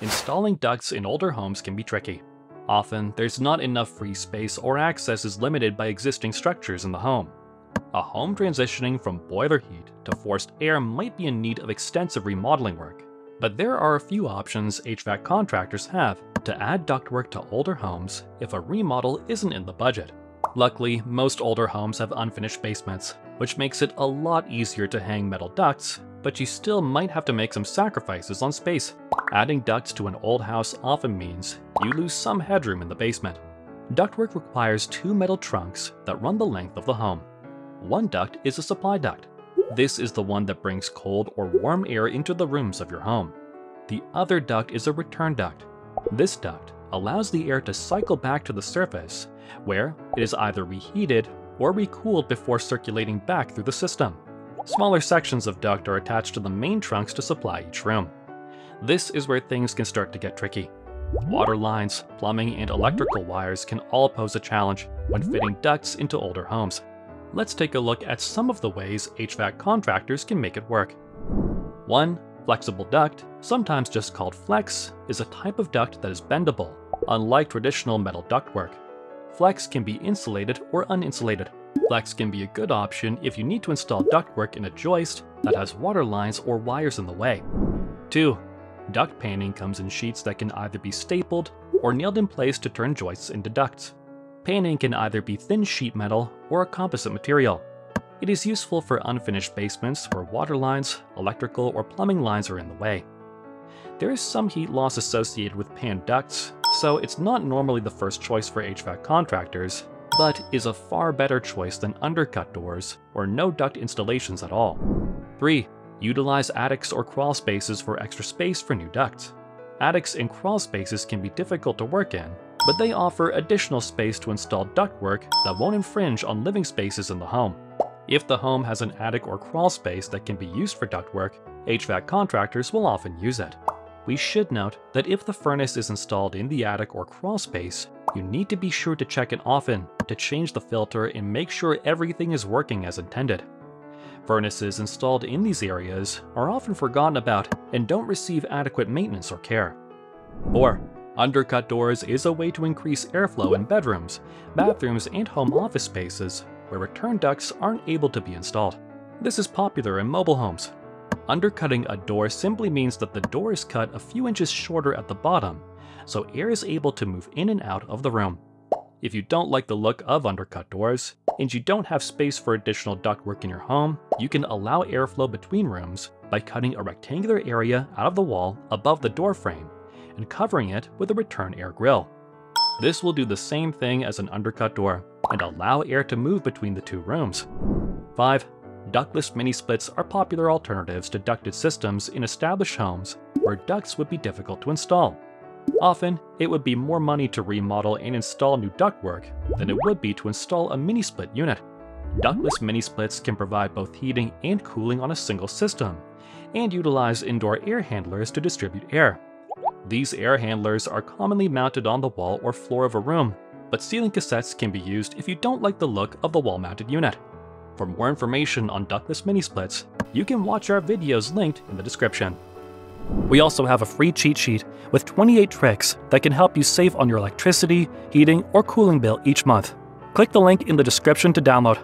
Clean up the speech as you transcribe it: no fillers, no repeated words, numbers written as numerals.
Installing ducts in older homes can be tricky. Often, there's not enough free space or access is limited by existing structures in the home. A home transitioning from boiler heat to forced air might be in need of extensive remodeling work, but there are a few options HVAC contractors have to add ductwork to older homes if a remodel isn't in the budget. Luckily, most older homes have unfinished basements, which makes it a lot easier to hang metal ducts, but you still might have to make some sacrifices on space. Adding ducts to an old house often means you lose some headroom in the basement. Ductwork requires two metal trunks that run the length of the home. One duct is a supply duct. This is the one that brings cold or warm air into the rooms of your home. The other duct is a return duct. This duct allows the air to cycle back to the surface, where it is either reheated or recooled before circulating back through the system. Smaller sections of duct are attached to the main trunks to supply each room. This is where things can start to get tricky. Water lines, plumbing, and electrical wires can all pose a challenge when fitting ducts into older homes. Let's take a look at some of the ways HVAC contractors can make it work. 1. Flexible duct, sometimes just called flex, is a type of duct that is bendable, unlike traditional metal ductwork. Flex can be insulated or uninsulated. Flex can be a good option if you need to install ductwork in a joist that has water lines or wires in the way. 2. Duct painting comes in sheets that can either be stapled or nailed in place to turn joists into ducts. Painting can either be thin sheet metal or a composite material. It is useful for unfinished basements where water lines, electrical, or plumbing lines are in the way. There is some heat loss associated with pan ducts, so it's not normally the first choice for HVAC contractors, but is a far better choice than undercut doors or no duct installations at all. 3. Utilize attics or crawl spaces for extra space for new ducts. Attics and crawl spaces can be difficult to work in, but they offer additional space to install ductwork that won't infringe on living spaces in the home. If the home has an attic or crawl space that can be used for ductwork, HVAC contractors will often use it. We should note that if the furnace is installed in the attic or crawl space, you need to be sure to check it often to change the filter and make sure everything is working as intended. Furnaces installed in these areas are often forgotten about and don't receive adequate maintenance or care. 4. Undercut doors is a way to increase airflow in bedrooms, bathrooms, and home office spaces where return ducts aren't able to be installed. This is popular in mobile homes. Undercutting a door simply means that the door is cut a few inches shorter at the bottom, so air is able to move in and out of the room. If you don't like the look of undercut doors, and you don't have space for additional ductwork in your home, you can allow airflow between rooms by cutting a rectangular area out of the wall above the door frame and covering it with a return air grill. This will do the same thing as an undercut door and allow air to move between the two rooms. 5. Ductless mini-splits are popular alternatives to ducted systems in established homes where ducts would be difficult to install. Often, it would be more money to remodel and install new ductwork than it would be to install a mini-split unit. Ductless mini-splits can provide both heating and cooling on a single system, and utilize indoor air handlers to distribute air. These air handlers are commonly mounted on the wall or floor of a room, but ceiling cassettes can be used if you don't like the look of the wall-mounted unit. For more information on ductless mini-splits, you can watch our videos linked in the description. We also have a free cheat sheet with 28 tricks that can help you save on your electricity, heating, or cooling bill each month. Click the link in the description to download.